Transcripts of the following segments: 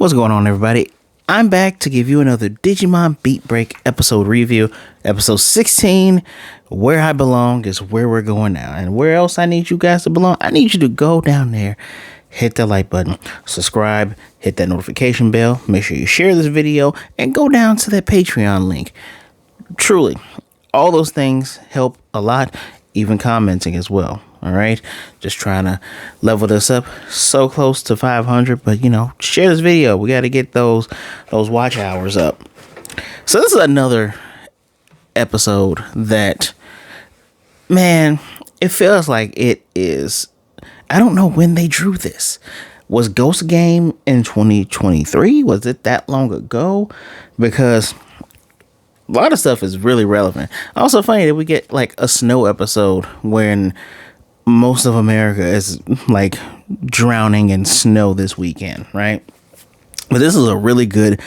What's going on, everybody? I'm back to give you another Digimon Beatbreak episode review. Episode 16, Where I Belong is where we're going now. And where else I need you guys to belong? I need you to go down there, hit the like button, subscribe, hit that notification bell, make sure you share this video, and go down to that Patreon link. Truly, all those things help a lot, even commenting as well. All right, just trying to level this up. So close to 500, but share this video. We got to get those watch hours up. So this is another episode that, man, it feels like it is. I don't know when they drew this. Was Ghost Game in 2023? Was it that long ago? Because a lot of stuff is really relevant. Also funny that we get like a snow episode when most of America is like drowning in snow this weekend, right? But this is a really good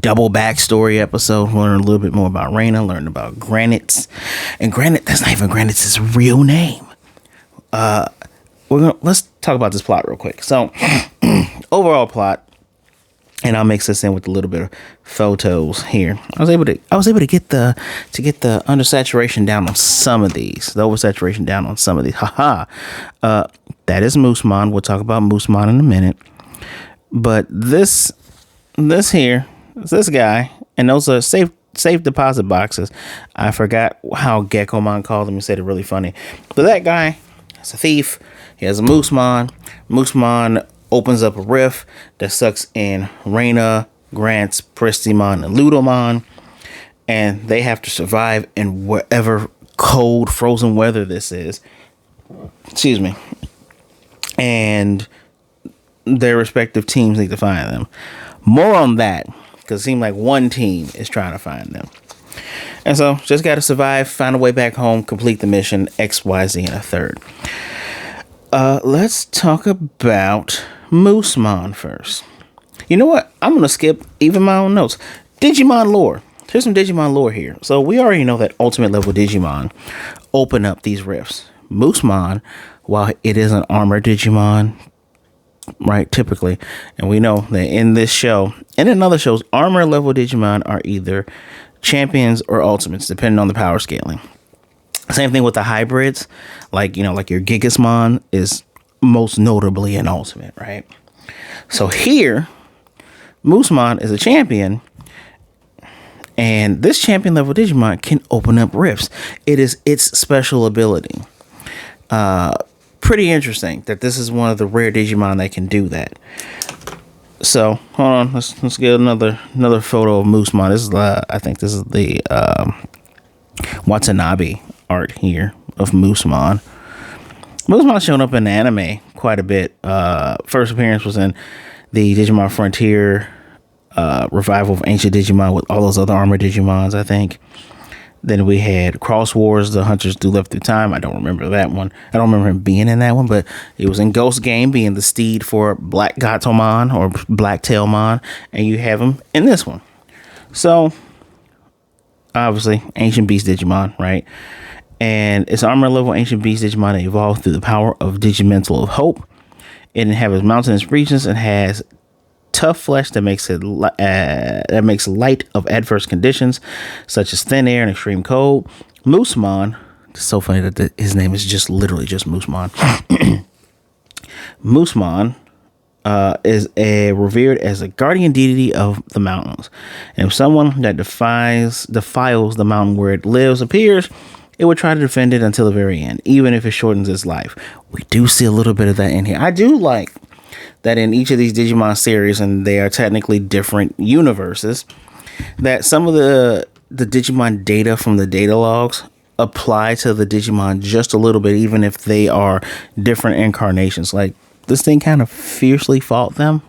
double backstory episode. We'll learn a little bit more about Reina, learn about Granite. And Granite, that's not even Granite's real name. Let's talk about this plot real quick. So, overall plot, and I'll mix this in with a little bit of photos here. I was able to get the undersaturation down on some of these. The oversaturation down on some of these. Haha. That is Moosemon. We'll talk about Moosemon in a minute. But this guy, and those are safe deposit boxes. I forgot how Geckomon called them. He said it really funny. But that guy is a thief. He has a Moosemon. Moosemon opens up a rift that sucks in Reina, Granite, Prestimon, and Ludomon, and they have to survive in whatever cold, frozen weather this is. Excuse me. And their respective teams need to find them. More on that, because it seems like one team is trying to find them. And so, just got to survive, find a way back home, complete the mission, X, Y, Z, and a third. Let's talk about Moosemon first. You know what? I'm going to skip even my own notes. Digimon lore. Here's some Digimon lore here. So we already know that ultimate level Digimon open up these rifts. Moosemon, while it is an armored Digimon, right, typically, and we know that in this show and in other shows, armor level Digimon are either champions or ultimates, depending on the power scaling. Same thing with the hybrids, like your Gigasmon is most notably an ultimate, right? So here, Moosemon is a champion, and this champion level Digimon can open up rifts. It is its special ability. Pretty interesting that this is one of the rare Digimon that can do that. So hold on, let's get another photo of Moosemon. This is I think this is the Watanabe art here of Moosemon. Moosemon's shown up in the anime quite a bit. First appearance was in the Digimon Frontier revival of Ancient Digimon with all those other armored Digimons, I think. Then we had Cross Wars, the Hunters Do Live Through Time. I don't remember that one. I don't remember him being in that one, but he was in Ghost Game, being the steed for Black Gatomon or Black Tailmon, and you have him in this one. So, obviously, Ancient Beast Digimon, right? And it's armor level Ancient Beast Digimon that evolved through the power of Digimental of Hope. It inhabits mountainous regions and has tough flesh that makes light of adverse conditions, such as thin air and extreme cold. Moosemon, it's so funny that his name is just literally just Moosemon. Moosemon is revered as a guardian deity of the mountains. And if someone that defiles the mountain where it lives appears, it would try to defend it until the very end, even if it shortens its life. We do see a little bit of that in here. I do like that in each of these Digimon series, and they are technically different universes, that some of the Digimon data from the data logs apply to the Digimon just a little bit, even if they are different incarnations. Like, this thing kind of fiercely fought them.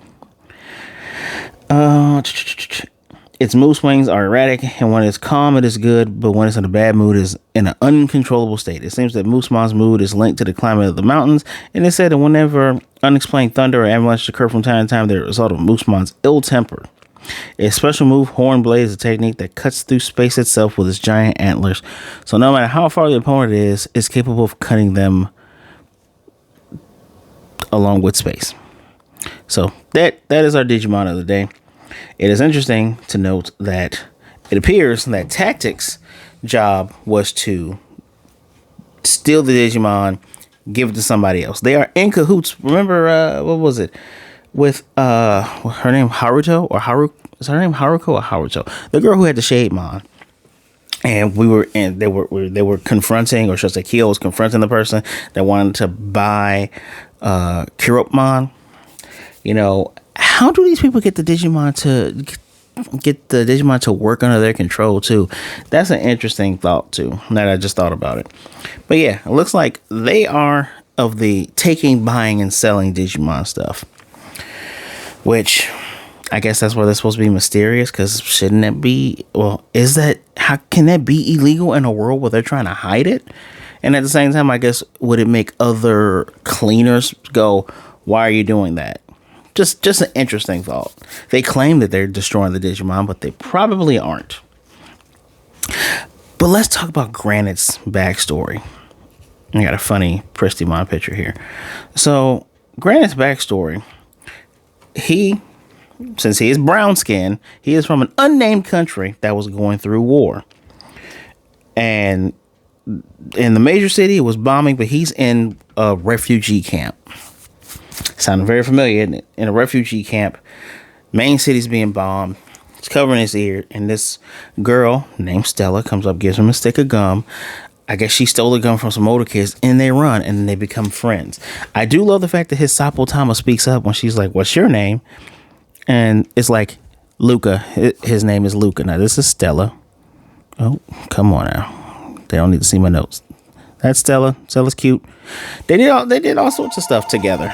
Its mood swings are erratic, and when it's calm, it is good, but when it's in a bad mood, it's in an uncontrollable state. It seems that Moosemon's mood is linked to the climate of the mountains, and it's said that whenever unexplained thunder or avalanches occur from time to time, they're a result of Moosemon's ill temper. Its special move, Horn Blade, is a technique that cuts through space itself with its giant antlers. So no matter how far the opponent is, it's capable of cutting them along with space. So that is our Digimon of the day. It is interesting to note that it appears that Tactic's job was to steal the Digimon, give it to somebody else. They are in cahoots. Remember, what was it? With her name Haruto or Haru? Is her name Haruko or Haruto? The girl who had the Shademon. And they were confronting, or should I say, Kyo was confronting the person that wanted to buy Kiropmon. You know, how do these people get the Digimon to work under their control too? That's an interesting thought too, that I just thought about it. But yeah, it looks like they are of the taking, buying, and selling Digimon stuff, which I guess that's why they're supposed to be mysterious, because shouldn't that be, well, how can that be illegal in a world where they're trying to hide it? And at the same time, I guess, would it make other cleaners go, why are you doing that? Just an interesting thought. They claim that they're destroying the Digimon, but they probably aren't. But let's talk about Granite's backstory. I got a funny Prestimon picture here. So Granite's backstory, since he is brown skinned, he is from an unnamed country that was going through war. And in the major city, it was bombing, but he's in a refugee camp. Sounding very familiar, isn't it? In a refugee camp, main city's being bombed. It's covering his ear, and this girl named Stella comes up, gives him a stick of gum. I guess she stole the gum from some older kids, and they run, and then they become friends. I do love the fact that his Sapotama speaks up when she's like, "What's your name?" And it's like, Luca. His name is Luca. Now, this is Stella. Oh, come on now. They don't need to see my notes. That's Stella. Stella's cute. They did all sorts of stuff together.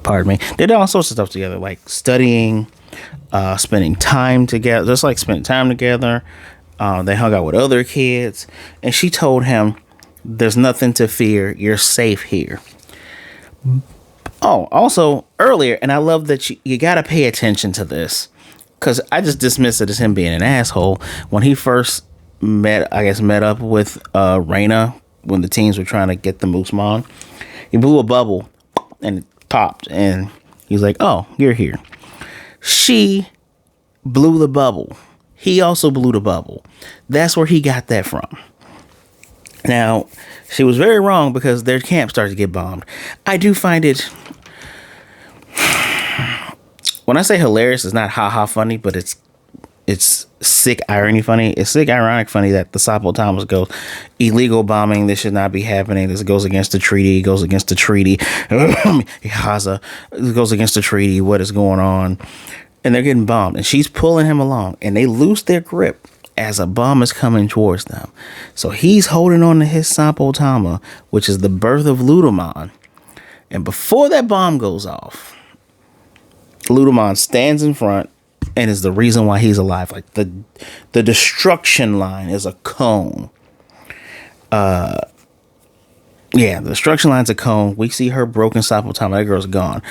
Pardon me. They did all sorts of stuff together, like studying, spending time together, just like spending time together. They hung out with other kids, and she told him, "There's nothing to fear. You're safe here." Oh, also earlier, and I love that you got to pay attention to this, because I just dismissed it as him being an asshole when he first met up with Reina when the teens were trying to get the Moosemon. He blew a bubble and it popped, and he's like, "Oh, you're here." She blew the bubble. He also blew the bubble. That's where he got that from. Now, she was very wrong, because their camp started to get bombed. I do find it, when I say hilarious, it's not ha-ha funny, but it's sick irony funny. It's sick ironic funny that the Sapo goes, illegal bombing, this should not be happening. This goes against the treaty. It goes against the treaty. Haza, it goes against the treaty. What is going on? And they're getting bombed, and she's pulling him along, and they lose their grip as a bomb is coming towards them. So he's holding on to his Sapotama, which is the birth of Ludomon. And before that bomb goes off, Ludomon stands in front and is the reason why he's alive. Like the destruction line is a cone. The destruction line's a cone. We see her broken Sapotama. That girl's gone.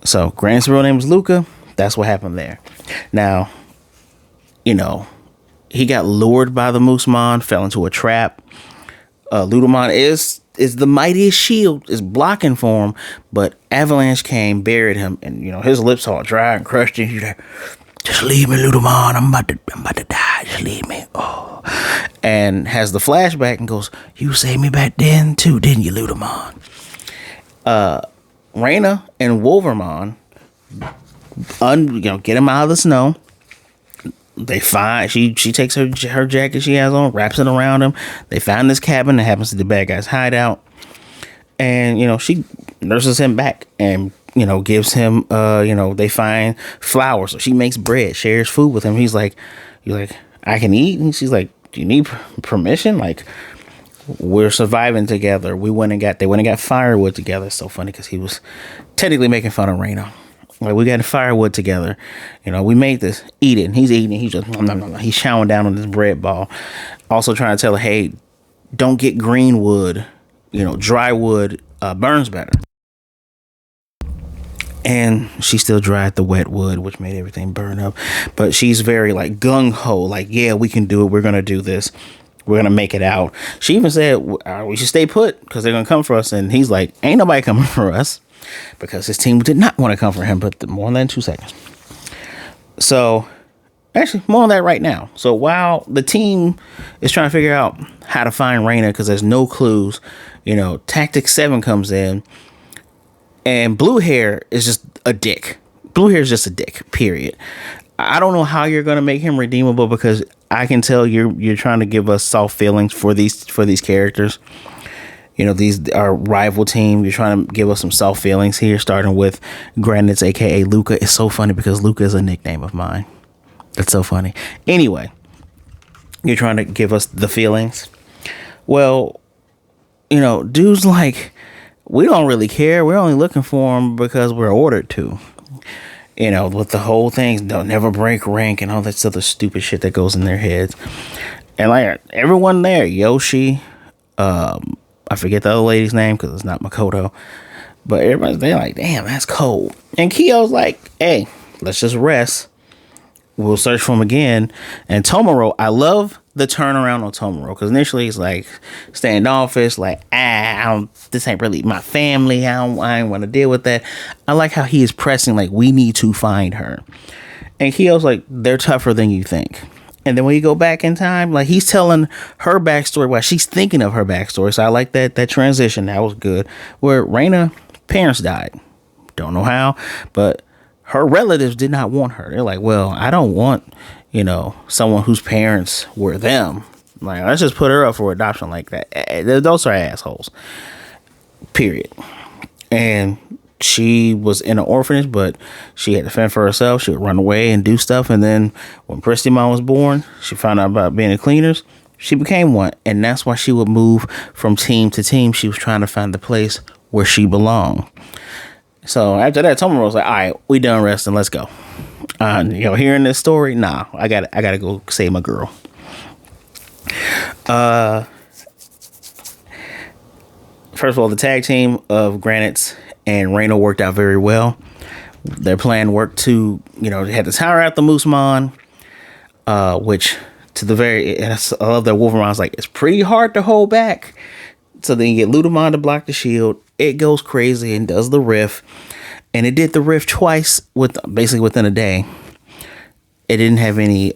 So Granite's real name is Luca. That's what happened there. Now, he got lured by the Moosemon, fell into a trap. Ludomon is the mightiest shield, is blocking for him, but Avalanche came, buried him, and his lips all dry and crushed. And he's like, "Just leave me, Ludomon. I'm about to die. Just leave me." Oh, and has the flashback and goes, "You saved me back then too, didn't you, Ludomon?" Reina and Wolvermon, get him out of the snow. They find she takes her jacket she has on, wraps it around him. They find this cabin that happens to be the bad guy's hideout, and she nurses him back and gives him they find flour, so she makes bread, shares food with him. He's like, "I can eat," and she's like, "Do you need permission? Like, we're surviving together. They went and got firewood together." It's so funny because he was technically making fun of Reina. Like, we got firewood together. We made this. Eat it. And he's eating it. He's just, nom, nom, nom. He's chowing down on this bread ball. Also trying to tell her, hey, don't get green wood. Dry wood burns better. And she still dried the wet wood, which made everything burn up. But she's very, like, gung-ho. Like, yeah, we can do it. We're going to do this. We're going to make it out. She even said, we should stay put because they're going to come for us. And he's like, ain't nobody coming for us. because his team did not want to comfort him, but more than 2 seconds. So, actually, more on that right now. So, while the team is trying to figure out how to find Reina because there's no clues, Tactic 7 comes in, and Blue Hair is just a dick. Blue Hair is just a dick, period. I don't know how you're going to make him redeemable, because I can tell you're trying to give us soft feelings for these characters. These are rival team. You're trying to give us some soft feelings here, starting with Granite, aka Luca. It's so funny because Luca is a nickname of mine. That's so funny. Anyway, you're trying to give us the feelings. Well, dude's like, we don't really care. We're only looking for him because we're ordered to. With the whole thing, they'll never break rank and all that other stupid shit that goes in their heads. And like everyone there, Yoshi, I forget the other lady's name because it's not Makoto, but they're like, damn, that's cold. And Kyo's like, hey, let's just rest. We'll search for him again. And Tomoro, I love the turnaround on Tomoro, because initially he's like standoffish, like, this ain't really my family. I ain't want to deal with that. I like how he is pressing, like, we need to find her. And Kyo's like, they're tougher than you think. And then when you go back in time, like, he's telling her backstory while she's thinking of her backstory. So I like that transition. That was good. Where Reina parents died. Don't know how, but her relatives did not want her. They're like, well, I don't want, someone whose parents were them. Like, let's just put her up for adoption like that. Those are assholes. Period. And she was in an orphanage, but she had to fend for herself. She would run away and do stuff. And then when Prestimon was born, she found out about being a cleaners. She became one. And that's why she would move from team to team. She was trying to find the place where she belonged. So after that, Tomoro was like, all right, we done resting. Let's go. Hearing this story, nah, I gotta go save my girl. First of all, the tag team of Granite and Reina worked out very well. Their plan worked to, they had to tire out the Moosemon, which to the very, I love that Wolverine's like, it's pretty hard to hold back. So then you get Ludomon to block the shield. It goes crazy and does the riff. And it did the riff twice basically within a day. It didn't have any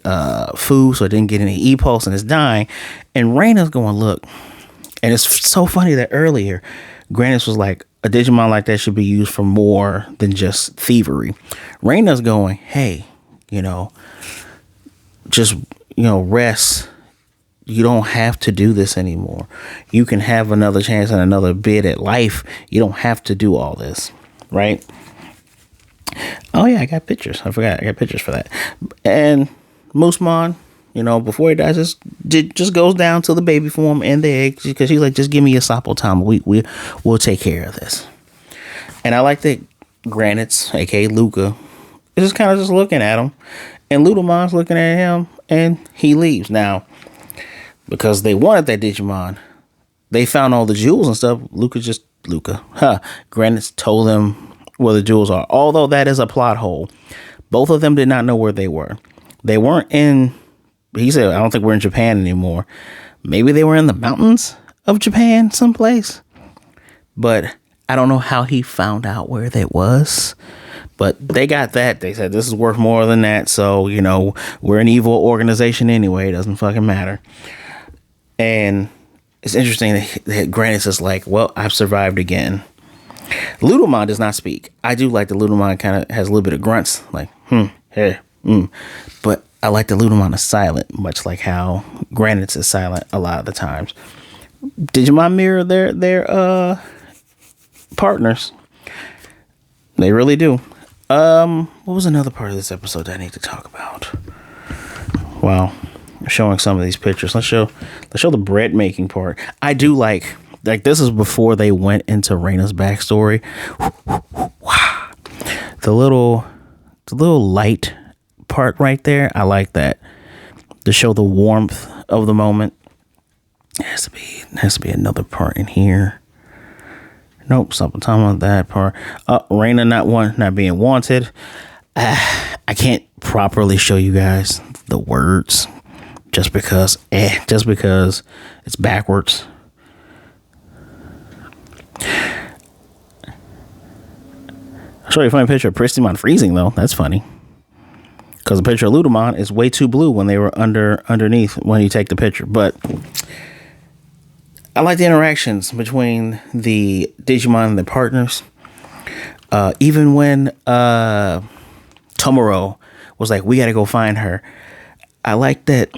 food, so it didn't get any E-pulse, and it's dying. And Reina's going, look. And it's so funny that earlier, Granite was like, a Digimon like that should be used for more than just thievery. Reina's going, hey, just, rest. You don't have to do this anymore. You can have another chance and another bid at life. You don't have to do all this, right? Oh yeah, I got pictures. I forgot. I got pictures for that. And Moosemon, before he dies, just goes down to the baby form and the egg, because he's like, just give me a Sapo time. We'll take care of this. And I like that Granite, aka Luca, is just kind of just looking at him, and Ludomon's looking at him, and he leaves. Now, because they wanted that Digimon, they found all the jewels and stuff. Granite told them where the jewels are. Although that is a plot hole. Both of them did not know where they were. They weren't in, he said, I don't think we're in Japan anymore. Maybe they were in the mountains of Japan someplace. But I don't know how he found out where that was. But they got that. They said, this is worth more than that. So, we're an evil organization anyway. It doesn't fucking matter. And it's interesting that Granite is like, well, I've survived again. Ludomon does not speak. I do like the Ludomon kind of has a little bit of grunts, like, hey, But I like the Ludomon is silent, much like how Granite is silent a lot of the times. Digimon mirror their partners. They really do. What was another part of this episode that I need to talk about? Wow. Showing some of these pictures. Let's show the bread making part. I do like this is before they went into Reina's backstory. The little light part right there, I like that, to show the warmth of the moment. It has to be another part in here. Nope, something talking about that part. Reina not being wanted. I can't properly show you guys the words just because it's backwards. I'll show you a funny picture of Pristimon freezing, though. That's funny. Because the picture of Ludomon is way too blue when they were underneath when you take the picture. But I like the interactions between the Digimon and their partners. Even when Tomoro was like, we got to go find her. I like that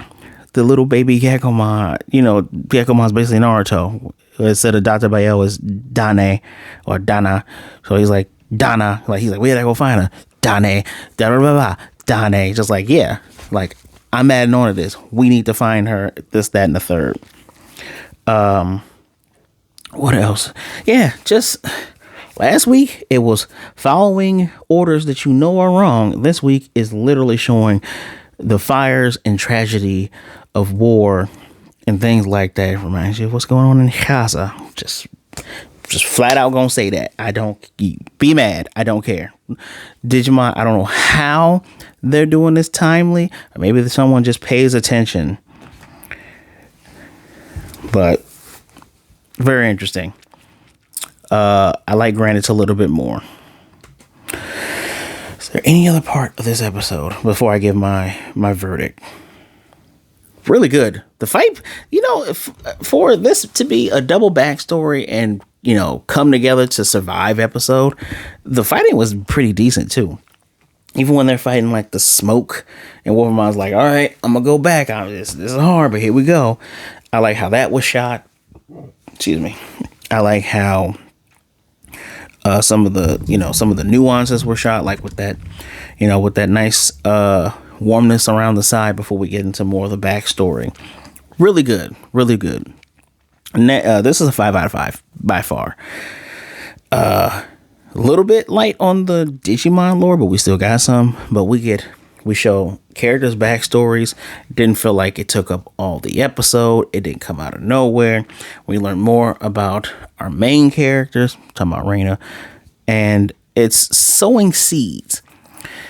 the little baby Gyakomon, Gyakomon's basically Naruto. Instead of Dr. Bayo is Dane or Dana. So he's like, Dana. Like, he's like, we got to go find her. Dane. Dane. Just like, yeah. Like, I'm adding on to this. We need to find her. This, that, and the third. What else? Yeah, just last week it was following orders that you know are wrong. This week is literally showing the fires and tragedy of war and things like that. It reminds you of what's going on in Gaza. Just flat out gonna say that. I don't be mad. I don't care. Digimon, I don't know how they're doing this timely. Or maybe someone just pays attention. But very interesting. I like Granite a little bit more. Is there any other part of this episode before I give my verdict? Really good. The fight, for this to be a double backstory and, come together to survive episode, the fighting was pretty decent too. Even when they're fighting like the smoke and Wolvermon's like, all right, I'm going to go back. This is hard, but here we go. I like how that was shot. Excuse me. I like how some of the nuances were shot, like with that nice warmness around the side before we get into more of the backstory. Really good. Really good. This is a 5 out of 5 by far. A little bit light on the Digimon lore, but we still got some. But we show characters' backstories. Didn't feel like it took up all the episode. It didn't come out of nowhere. We learned more about our main characters, talking about Reina, and it's sowing seeds.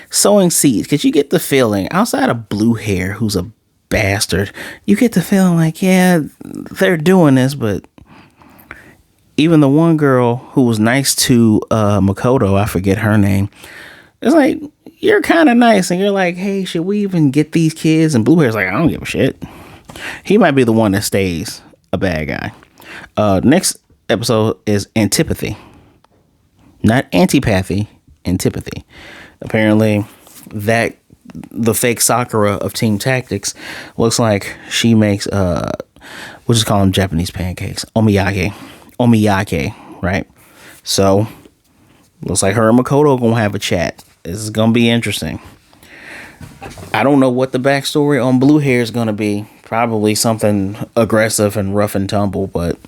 Because you get the feeling, outside of Blue Hair, who's a bastard, you get the feeling like, yeah, they're doing this, but even the one girl who was nice to Makoto, I forget her name, it's like, you're kind of nice, and you're like, hey, should we even get these kids? And Blue Hair's like, I don't give a shit. He might be the one that stays a bad guy. Next episode is Antipathy. Not antipathy, antipathy. Apparently, that the fake Sakura of Team Tactics looks like she makes we'll just call them Japanese pancakes. Omiyake, right? So looks like her and Makoto gonna have a chat. This is gonna be interesting. I don't know what the backstory on Blue Hair is gonna be. Probably something aggressive and rough and tumble, but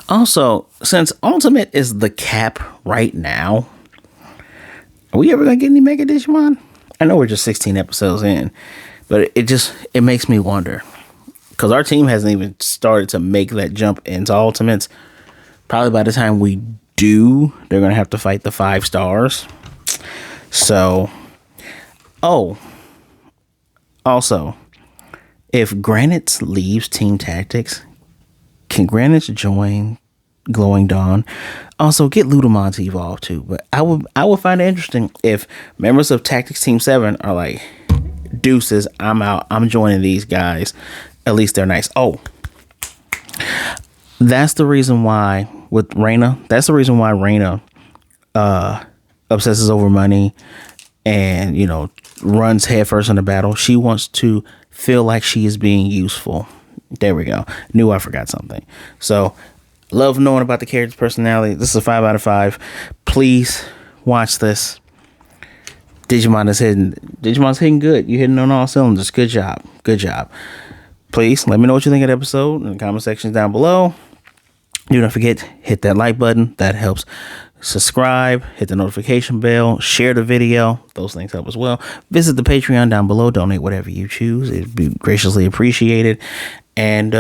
also, since Ultimate is the cap right now, are we ever gonna get any Mega Digimon? I know we're just 16 episodes in, but it makes me wonder, because our team hasn't even started to make that jump into Ultimates. Probably by the time we do, they're gonna have to fight the 5 stars. So, also, if Granite leaves Team Tactics, can Granite join Glowing Dawn? Also, get Ludomon to evolve too. But I would find it interesting if members of Tactics Team 7 are like, deuces, I'm out. I'm joining these guys. At least they're nice. Oh, that's the reason why with Reina. That's the reason why Reina obsesses over money and, runs headfirst in the battle. She wants to feel like she is being useful. There we go. Knew I forgot something. So, love knowing about the character's personality. This is a 5 out of 5. Please watch this. Digimon's hitting good. You're hitting on all cylinders. Good job. Please let me know what you think of the episode in the comment sections down below. Do not forget, hit that like button. That helps. Subscribe, hit the notification bell, share the video. Those things help as well. Visit the Patreon down below. Donate whatever you choose. It'd be graciously appreciated. And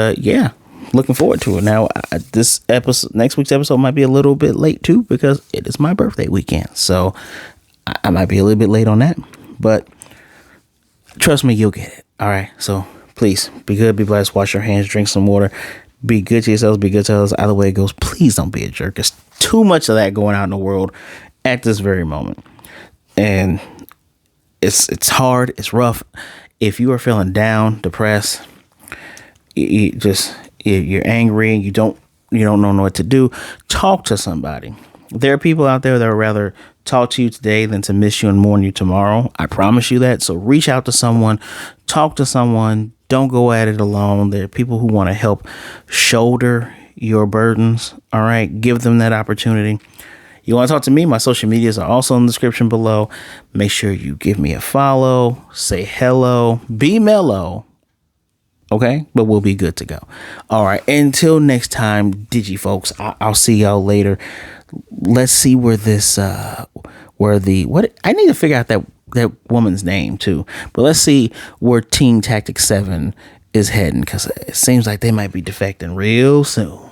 looking forward to it. Now, next week's episode might be a little bit late too, because it is my birthday weekend. So I might be a little bit late on that, but trust me, you'll get it. All right. So please be good, be blessed, wash your hands, drink some water, be good to yourselves, be good to others. Either way it goes, please don't be a jerk. There's too much of that going out in the world, at this very moment. And it's hard, it's rough. If you are feeling down, depressed, you're angry and you don't know what to do, talk to somebody. There are people out there that would rather talk to you today than to miss you and mourn you tomorrow. I promise you that. So reach out to someone, talk to someone. Don't go at it alone. There are people who want to help shoulder your burdens. All right. Give them that opportunity. You want to talk to me? My social medias are also in the description below. Make sure you give me a follow, say hello, be mellow. Okay, but we'll be good to go. All right. Until next time, Digi folks, I'll see y'all later. Let's see where this, I need to figure out that woman's name too. But let's see where Team Tactic 7 is heading, because it seems like they might be defecting real soon.